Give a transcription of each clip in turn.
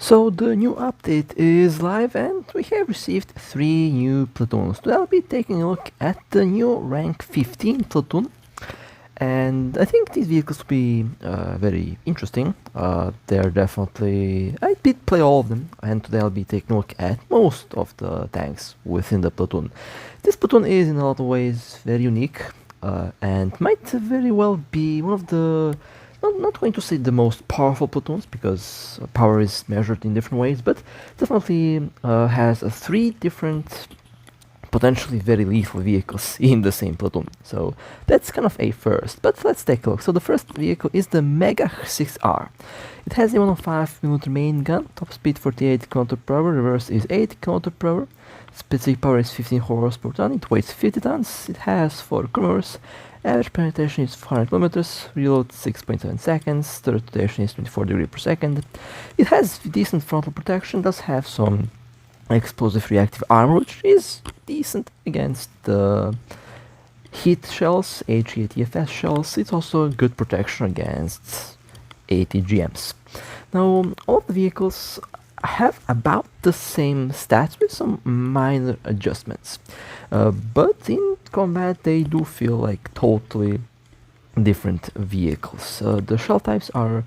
So the new update is live and we have received 3 new platoons. Today I'll be taking a look at the new rank 15 platoon, and I think these vehicles will be very interesting. They're definitely... I did play all of them, and today I'll be taking a look at most of the tanks within the platoon. This platoon is in a lot of ways very unique and might very well be one of the... Not going to say the most powerful platoons, because power is measured in different ways, but definitely has 3 different potentially very lethal vehicles in the same platoon. So that's kind of a first, but let's take a look. So the first vehicle is the Magach 6R. It has a 105mm main gun, top speed 48 km per hour, reverse is 8 km per hour, specific power is 15 horsepower per ton, it weighs 50 tons, it has 4 corners, average penetration is 400 kilometers, reload 6.7 seconds, third rotation is 24 degrees per second. It has decent frontal protection, does have some explosive reactive armor, which is decent against the heat shells, HE-ATFS shells. It's also good protection against ATGMs. Now, all of the vehicles have about the same stats with some minor adjustments, but in combat they do feel like totally different vehicles. The shell types are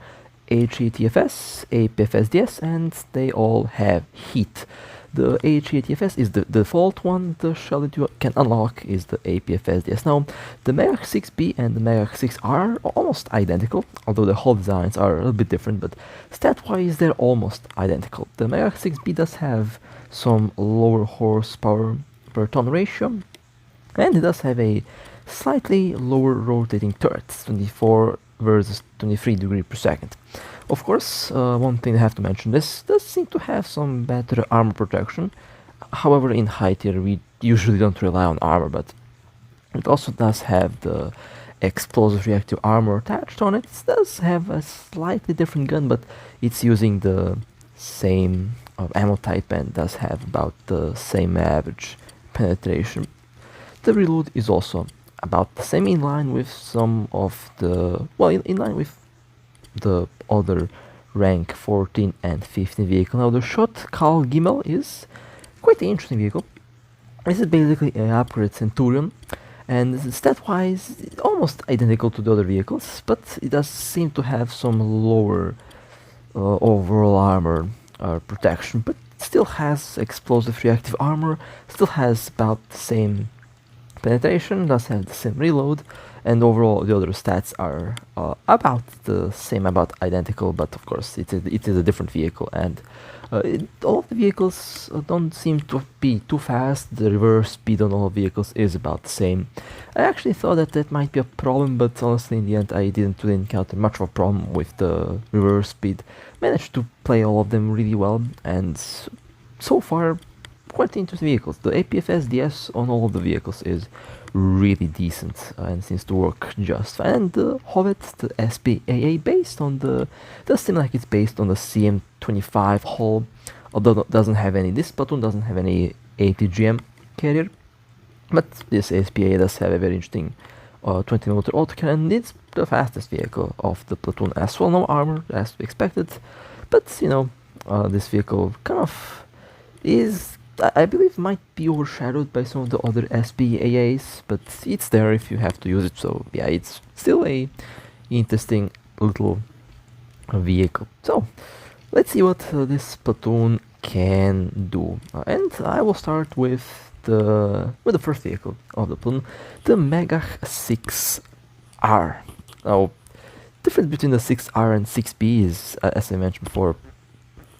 HE-ATFS, APFSDS, and they all have heat. The HE-ATFS is the default one. The shell that you can unlock is the APFSDS. Now, the Magach 6B and the Magach 6R are almost identical, although the hull designs are a little bit different, but stat-wise they're almost identical. The Magach 6B does have some lower horsepower per ton ratio, and it does have a slightly lower rotating turret, 24 versus 23 degrees per second. Of course, one thing I have to mention, this does seem to have some better armor protection. However, in high tier we usually don't rely on armor, but it also does have the explosive reactive armor attached on it. It does have a slightly different gun, but it's using the same ammo type and does have about the same average penetration. The reload is also about the same, in line with some of the... well, in line with the other rank 14 and 15 vehicle. Now the Sho't Kal Gimel is quite an interesting vehicle. This is basically an upgrade Centurion, and stat-wise almost identical to the other vehicles, but it does seem to have some lower overall armor protection, but still has explosive reactive armor, still has about the same penetration, does have the same reload, and overall the other stats are about the same, about identical, but of course it is a different vehicle, and all of the vehicles don't seem to be too fast. The reverse speed on all vehicles is about the same. I actually thought that that might be a problem, but honestly in the end I didn't really encounter much of a problem with the reverse speed. Managed to play all of them really well, and so far quite interesting vehicles. The APFSDS on all of the vehicles is really decent and seems to work just fine. And the Hovet, the SPAA, based on the... does seem like it's based on the CM25 hull, although it doesn't have any... this platoon doesn't have any ATGM carrier, but this SPAA does have a very interesting 20mm autocannon. It's the fastest vehicle of the platoon as well. No armor, as expected, but you know, this vehicle kind of is... I believe might be overshadowed by some of the other SPAAs, but it's there if you have to use it, so yeah, it's still a interesting little vehicle. So let's see what this platoon can do, and I will start with the first vehicle of the platoon, the Magach 6R. Now, difference between the 6R and 6B is, as I mentioned before,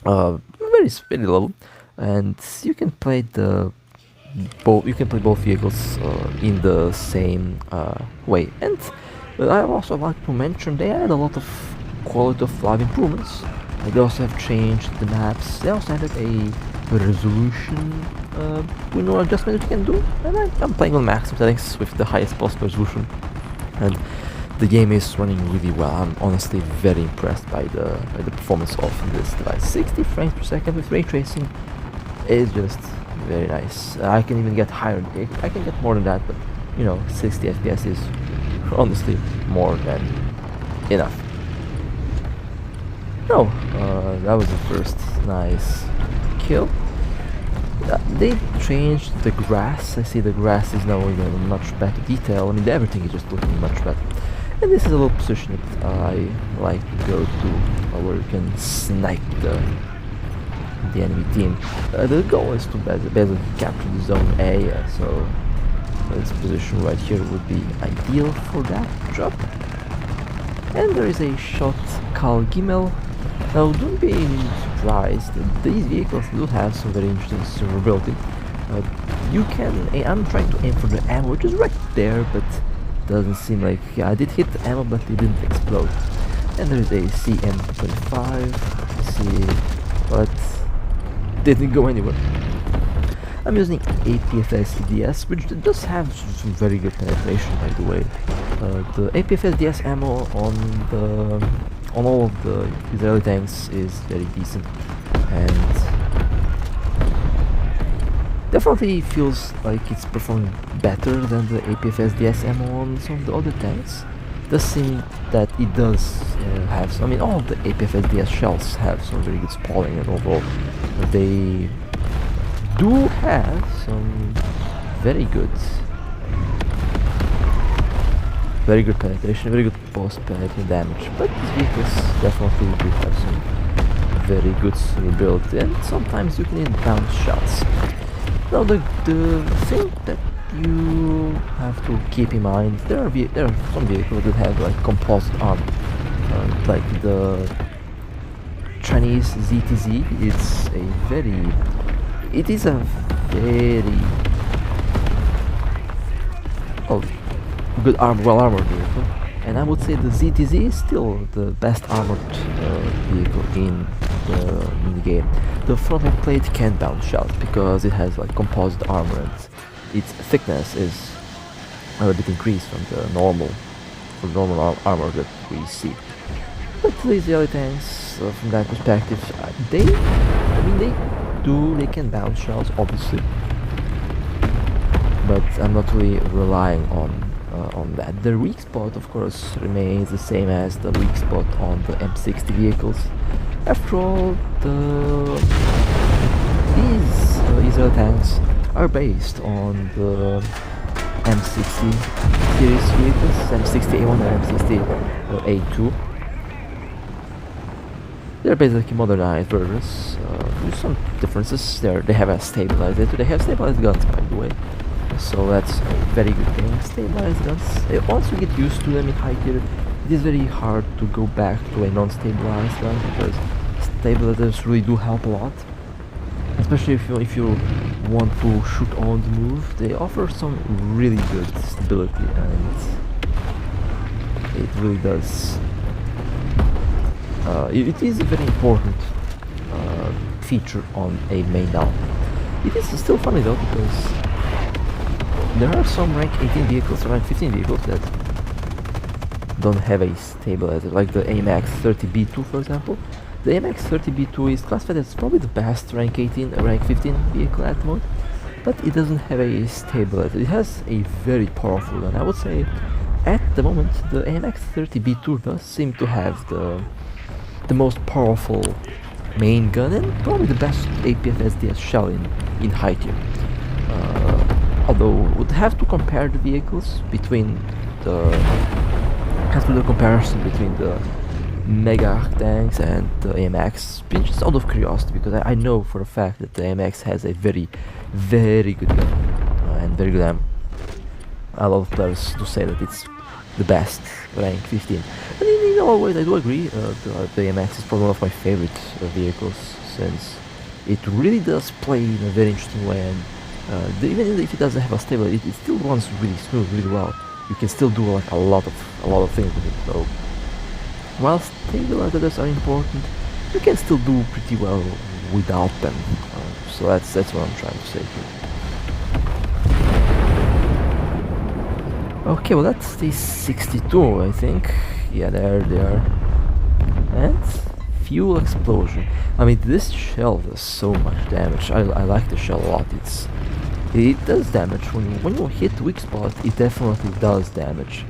very little. And you can play both vehicles in the same way. And I also like to mention they add a lot of quality of life improvements. They also have changed the maps. They also added a resolution adjustment that you can do. And I'm playing on maximum settings with the highest possible resolution, and the game is running really well. I'm honestly very impressed by the performance of this device. 60 frames per second with ray tracing is just very nice. I can even get higher. I can get more than that, but you know, 60 FPS is honestly more than enough. No, that was the first nice kill. They changed the grass. I see the grass is now in much better detail. I mean, everything is just looking much better. And this is a little position that I like to go to, where you can snipe the enemy team. The goal is to basically capture the zone A, so this position right here would be ideal for that job. And there is a Sho't Kal Gimel. Now, don't be surprised, these vehicles do have some very interesting survivability. You can, I'm trying to aim for the ammo, which is right there, but doesn't seem like, yeah, I did hit the ammo, but it didn't explode. And there is a CM25, see, but didn't go anywhere. I'm using APFS DS, which does have some very good penetration, by the way. The APFS DS ammo on all of the Israeli tanks is very decent, and definitely feels like it's performing better than the APFS DS ammo on some of the other tanks. Does seem that it does have some, I mean, all of the APFS DS shells have some very good spalling, and overall they do have some very good penetration, very good post-penetrating damage, but these vehicles definitely do have some very good survivability, and sometimes you can even bounce shots. Now the thing that you have to keep in mind, there are some vehicles that have like composite armor, like the Chinese ZTZ. It is a very good well-armored vehicle, and I would say the ZTZ is still the best armored vehicle in the game. The frontal plate can bounce shots because it has like composite armor, and its thickness is a little bit increased from the normal armor that we see. But the Israeli tanks, from that perspective, they can bounce shells, obviously, but I'm not really relying on that. The weak spot, of course, remains the same as the weak spot on the M60 vehicles. After all, these Israeli tanks are based on the M60 series vehicles, M60A1 and M60A2. They're basically modernized versions. With some differences. They have a stabilizer. They have stabilized guns, by the way, so that's a very good thing. Stabilized guns. Once you get used to them in high tier, it is very hard to go back to a non-stabilized gun, because stabilizers really do help a lot. Especially if you want to shoot on the move, they offer some really good stability, and it really does. It is a very important feature on a main now. It is still funny though, because there are some rank 18 vehicles, rank 15 vehicles that don't have a stabilizer, like the AMX 30B2, for example. The AMX 30B2 is classified as probably the best rank 18, rank 15 vehicle at the moment, but it doesn't have a stabilizer. It has a very powerful gun. I would say at the moment the AMX 30B2 does seem to have the most powerful main gun, and probably the best APFS DS shell in high tier. Although would have to compare the vehicles between the comparison between the Magach tanks and the AMX, just out of curiosity, because I know for a fact that the AMX has a very, very good gun and very good ammo. A lot of players do say that it's the best rank 15, and in all ways I do agree. The AMX is probably one of my favorite vehicles, since it really does play in a very interesting way, and even if it doesn't have a stable, it still runs really smooth, really well. You can still do like a lot of things with it. So while stabilizers are important, you can still do pretty well without them. So that's what I'm trying to say here. Okay, well that's the 62, I think. Yeah, there they are. And fuel explosion. I mean, this shell does so much damage. I like the shell a lot. It does damage when you hit the weak spot. It definitely does damage.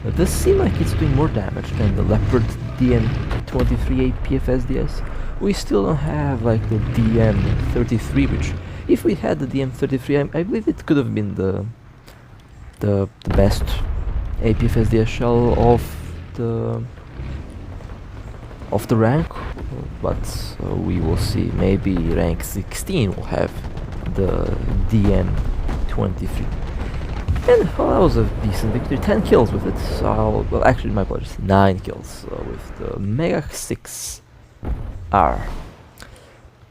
It does seem like it's doing more damage than the Leopard DM 23 APFSDS. We still don't have like the DM33, which if we had the DM33, I believe it could have been the best APFSDS shell of the rank, but we will see. Maybe rank 16 will have the DM23. And well, that was a decent victory. 10 kills with it. So well, actually, my apologies, 9 kills with the Magach 6R.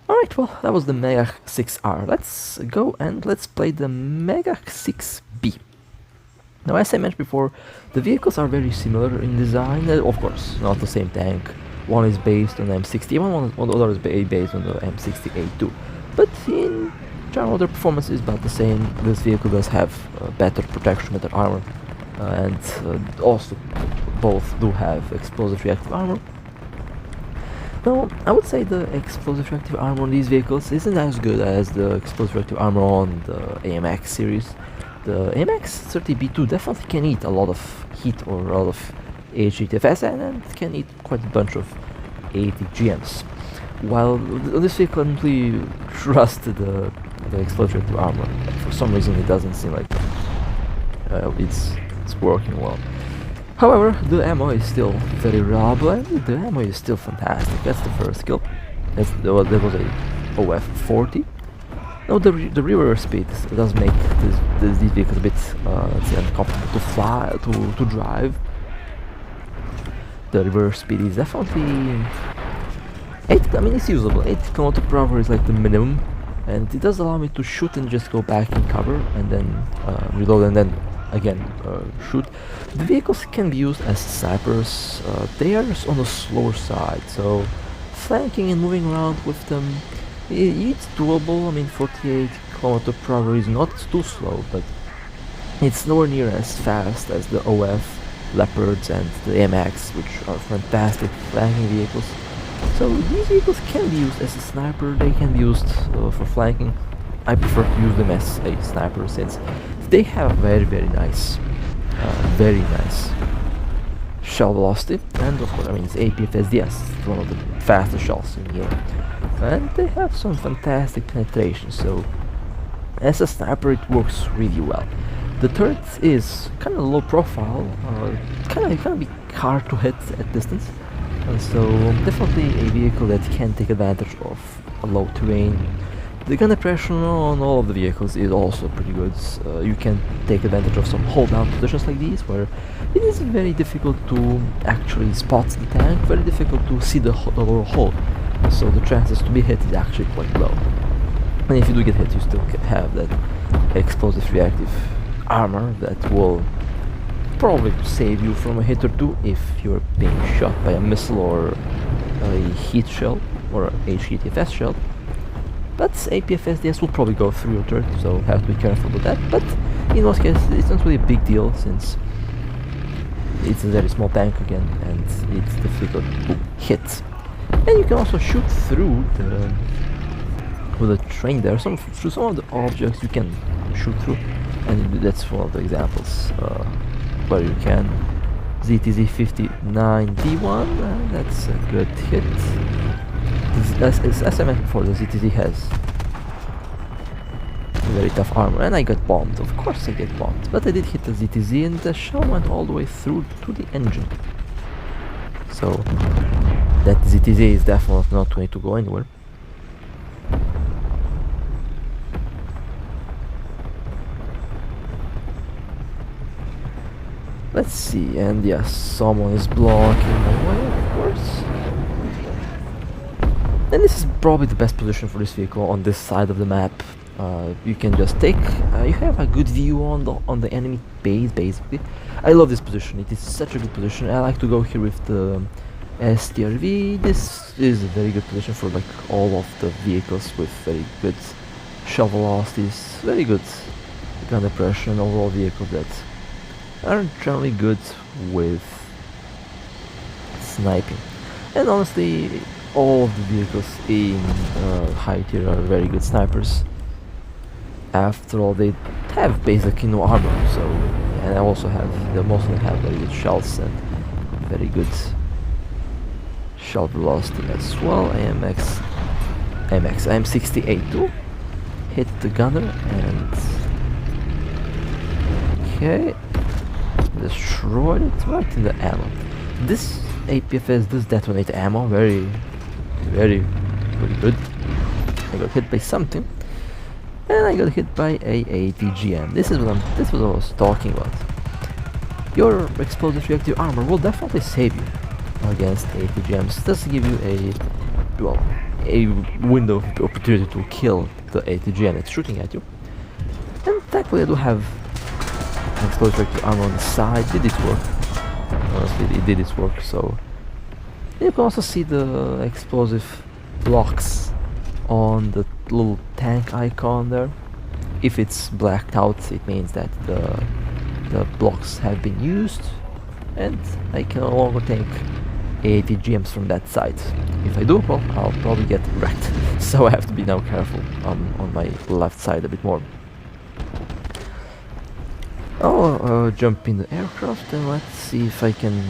Alright, well, that was the Magach 6R. Let's go and let's play the Magach 6B. Now, as I mentioned before, the vehicles are very similar in design. Of course, not the same tank. One is based on the M60, one other is based on the M60A2. But in general, their performance is about the same. This vehicle does have better protection, better armor, and also both do have explosive reactive armor. Now, I would say the explosive reactive armor on these vehicles isn't as good as the explosive reactive armor on the AMX series. The AMX 30B2 definitely can eat a lot of heat or a lot of HGTFS, and it can eat quite a bunch of 80 GMs. While this vehicle I don't really trust the explosive reactive armor. For some reason it doesn't seem like it's working well. However, the ammo is still very reliable and the ammo is still fantastic. That's the first skill. That was a OF40. Now the reverse speed does make these vehicles a bit let's say uncomfortable to fly, to drive. The reverse speed is definitely it's usable. 8 km per hour is like the minimum, and it does allow me to shoot and just go back in cover and then reload and then again shoot. The vehicles can be used as snipers. They are just on the slower side, so flanking and moving around with them, it's doable. I mean, 48 km per hour is not too slow, but it's nowhere near as fast as the OF, Leopards and the MX, which are fantastic flanking vehicles. So these vehicles can be used as a sniper, they can be used for flanking. I prefer to use them as a sniper since they have very nice shell velocity, and of course, I mean, it's APFSDS, it's one of the fastest shells in the game, and they have some fantastic penetration, so as a sniper it works really well. The turret is kind of low profile, kind of be hard to hit at distance, and so definitely a vehicle that can take advantage of a low terrain. The gun depression on all of the vehicles is also pretty good. You can take advantage of some hold down positions like these, where it is very difficult to actually spot the tank, very difficult to see the lower hull, so the chances to be hit is actually quite low. And if you do get hit, you still have that explosive reactive armor that will probably save you from a hit or two if you're being shot by a missile or a heat shell or a HGTFS shell. But APFSDS will probably go through your turret, so have to be careful with that. But in most cases, it's not really a big deal since it's a very small tank again, and it's difficult to hit. And you can also shoot through with a train there. Through some of the objects you can shoot through, and that's one of the examples where you can. ZTZ 59D1, that's a good hit. As I mentioned before, the ZTZ has very tough armor, and I got bombed. Of course I get bombed, but I did hit the ZTZ and the shell went all the way through to the engine. So that ZTZ is definitely not going to go anywhere. Let's see, and yes, someone is blocking my way, of course. And this is probably the best position for this vehicle on this side of the map. You can just take, you have a good view on the enemy base, basically. I love this position, it is such a good position. I like to go here with the STRV. This is a very good position for like all of the vehicles with very good shell velocities, very good gun depression, overall vehicles that are generally good with sniping. And honestly, all of the vehicles in high tier are very good snipers. After all, they have basically no armor, so, and I also have, they mostly have very good shells and very good shot velocity as well. I'm 68 too. Hit the gunner and okay, destroyed it right in the ammo. This APFS does detonate ammo very good. I got hit by something, and I got hit by a ATGM. This is what I was talking about. Your explosive reactive armor will definitely save you against ATGMs. It does give you a window of opportunity to kill the ATGM that's shooting at you. And thankfully I do have an explosive reactive armor on the side. Did it work? Honestly, it did its work. So you can also see the explosive blocks on the little tank icon there. If it's blacked out, it means that the blocks have been used, and I can no longer take ATGMs from that side. If I do, well, I'll probably get wrecked. So I have to be now careful on my left side a bit more. I'll jump in the aircraft and let's see if I can.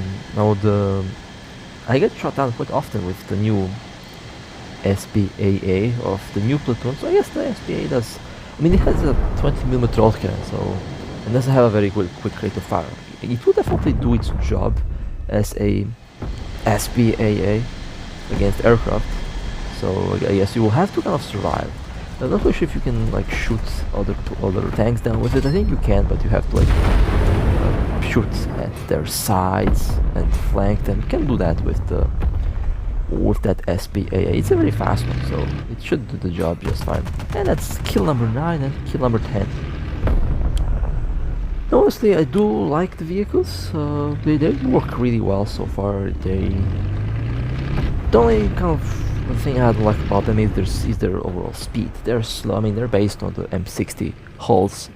I get shot down quite often with the new SPAA of the new Platoon, so I guess the SPAA does. I mean, it has a 20mm cannon, so it doesn't have a very quick rate of fire. It will definitely do its job as a SPAA against aircraft. So I guess you will have to kind of survive. I'm not really sure if you can like shoot other tanks down with it. I think you can, but you have to like shoot at their sides and flank them. You can do that with that SPAA. It's a very fast one, so it should do the job just fine. And that's kill number 9 and kill number 10. Honestly, I do like the vehicles. They work really well so far. The only kind of thing I don't like about them is their overall speed. They're slow. I mean, they're based on the M60 hulls,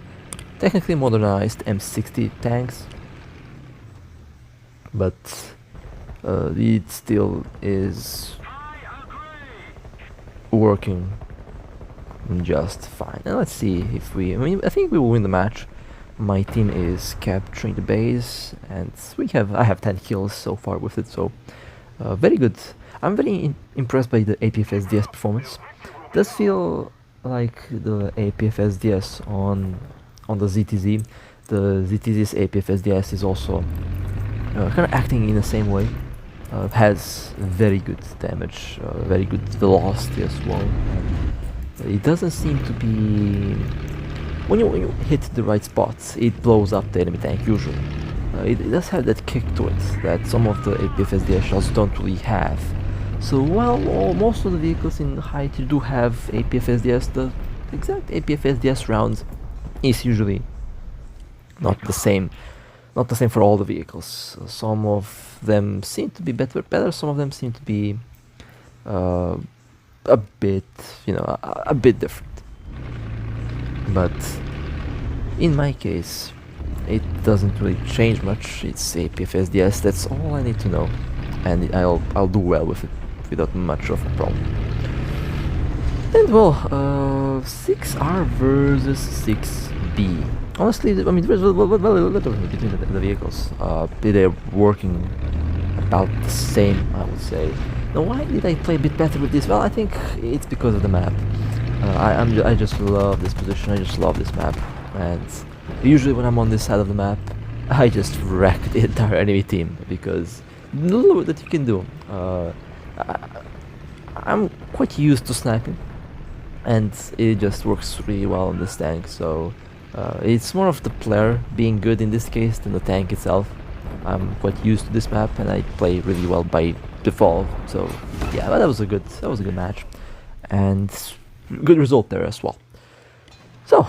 technically modernized M60 tanks, but it still is working just fine. And let's see if I mean, I think we will win the match. My team is capturing the base, and I have 10 kills so far with it, so very good. I'm very impressed by the APFS DS performance. It does feel like the APFS DS on the ZTZ. The ZTZ's APFS DS is also kind of acting in the same way. Has very good damage, very good velocity as well. And it doesn't seem to be... When you hit the right spots, it blows up the enemy tank usually. It does have that kick to it that some of the APFS DS shells don't really have. So while most of the vehicles in high tier do have APFS DS, the exact APFS DS round is usually not the same. Not the same for all the vehicles. Some of them seem to be better. Some of them seem to be a bit, a bit different. But in my case, it doesn't really change much. It's APFS DS. That's all I need to know, and I'll do well with it without much of a problem. And well, 6R versus 6B. Honestly, I mean, there's a little between the vehicles. They're working about the same, I would say. Now, why did I play a bit better with this? Well, I think it's because of the map. I just love this position. I just love this map, and usually when I'm on this side of the map, I just wreck the entire enemy team because little that you can do. I'm quite used to sniping, and it just works really well on this tank. So it's more of the player being good in this case than the tank itself. I'm quite used to this map, and I play really well by default. So yeah, but that was a good match, and good result there as well. So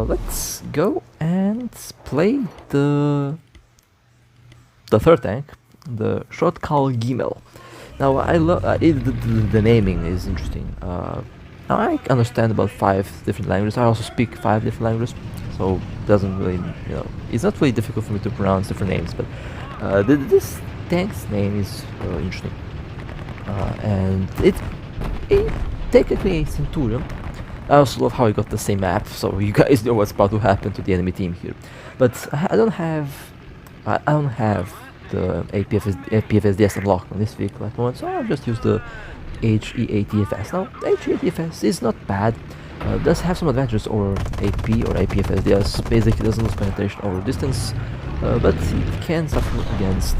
let's go and play the third tank, the Sho't Kal Gimel. Now I love the naming is interesting. Now I understand about 5 different languages. I also speak 5 different languages, so it doesn't really, it's not really difficult for me to pronounce different names. But this tank's name is interesting, and it's technically a Centurion. I also love how I got the same map, so you guys know what's about to happen to the enemy team here. But I don't have the APFSDS unlocked on this vehicle at the moment, so I'll just use the HE80FS. Now, HE80FS is not bad. Does have some advantages over AP or APFSDS. Basically doesn't lose penetration over distance, but it can suffer against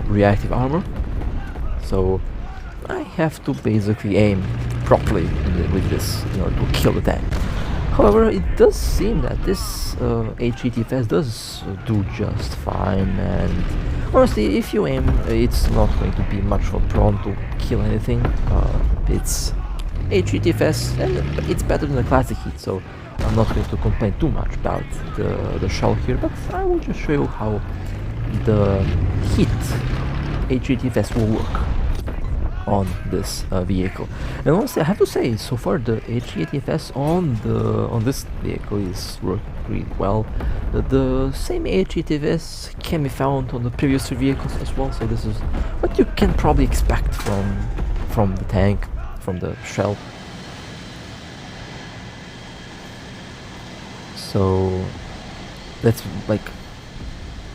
reactive armor. So I have to basically aim properly with this in order to kill the tank. However, it does seem that this HETFS does do just fine, and honestly, if you aim, it's not going to be much of a problem to kill anything. It's HETFS, and it's better than the classic heat, so I'm not going to complain too much about the shell here, but I will just show you how the heat HETFS will work on this vehicle. And honestly, I have to say, so far the HETFS on this vehicle is working really well. The same HETFS can be found on the previous three vehicles as well, so this is what you can probably expect from the tank, from the shell. So that's like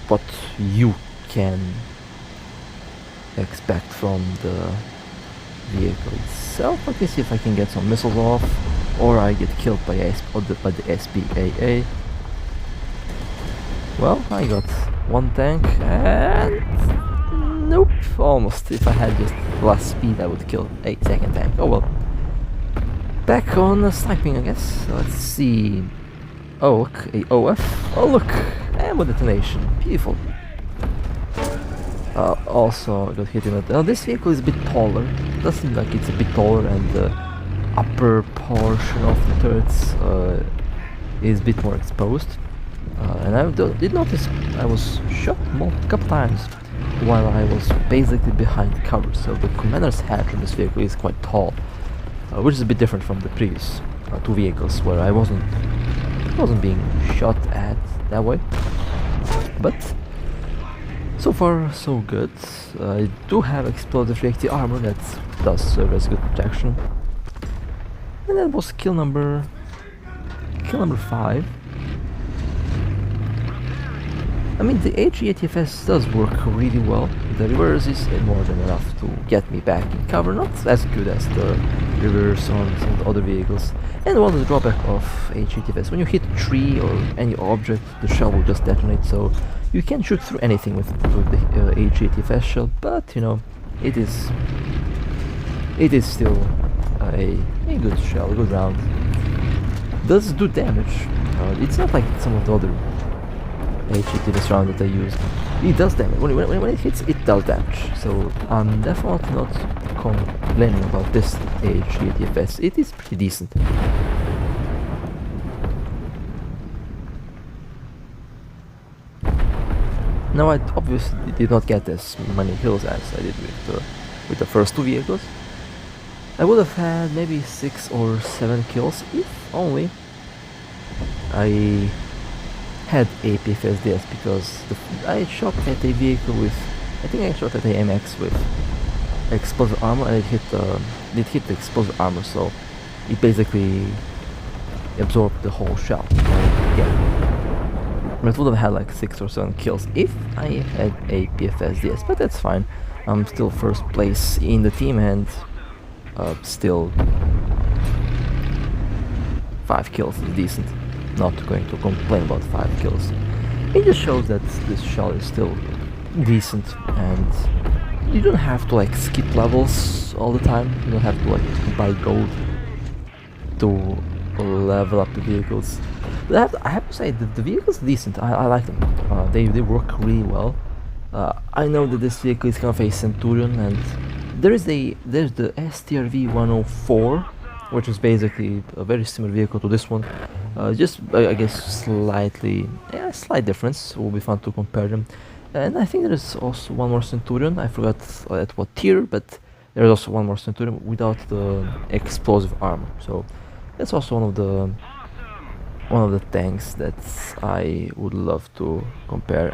what you can expect from the vehicle itself. Let me see if I can get some missiles off, or I get killed by the SPAA. Well, I got one tank, and nope, almost. If I had just less speed, I would kill a second tank. Oh well. Back on sniping, I guess. Let's see. Oh look, a OF. Oh look, ammo detonation. Beautiful. Also got hit in it. This vehicle is a bit taller. Does seem like it's a bit taller, and the upper portion of the turrets is a bit more exposed. And I did notice I was shot a couple times while I was basically behind cover. So the commander's hatch on this vehicle is quite tall, which is a bit different from the previous two vehicles where I wasn't being shot at that way. But so far, so good. I do have explosive reactive armor that does serve as good protection. And that was kill number 5. I mean, the HETFS does work really well. The reverse is more than enough to get me back in cover, not as good as the reverse on some of the other vehicles. And one of the drawbacks of HETFS, when you hit a tree or any object, the shell will just detonate, so you can shoot through anything with the HETFS shell, but you know, it is still a good shell, a good round. Does do damage. It's not like some of the other HETFS round that I use. It does damage. When it hits, it does damage. So I'm definitely not complaining about this HETFS. It is pretty decent. Now I obviously did not get as many kills as I did with the first two vehicles. I would have had maybe 6 or 7 kills if only I had APFSDS, because I shot at a vehicle with, I think I shot at a MX with explosive armor, and it hit the explosive armor, so it basically absorbed the whole shell. Yeah, but would have had like 6 or 7 kills if I had APFSDS, but that's fine. I'm still first place in the team, and still 5 kills is decent. Not going to complain about 5 kills. It just shows that this shell is still decent, and you don't have to like skip levels all the time. You don't have to like buy gold to level up the vehicles. But I have to say that the vehicles are decent. I like them. They work really well. I know that this vehicle is kind of a Centurion, and there's the STRV 104, which is basically a very similar vehicle to this one. Just I guess slight difference. It will be fun to compare them. And I think there is also one more Centurion. I forgot at what tier, but there is also one more Centurion without the explosive armor. So that's also one of the tanks that I would love to compare,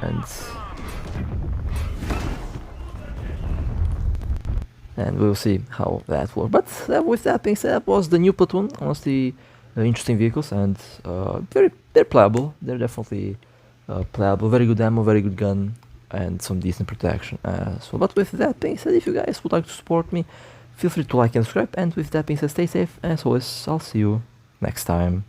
and we'll see how that works. But with that being said, that was the new Platoon. Honestly, interesting vehicles, and they're playable. They're definitely playable. Very good ammo, very good gun. and some decent protection as well. But with that being said, if you guys would like to support me, feel free to like and subscribe, and with that being said, stay safe, and as always, I'll see you next time.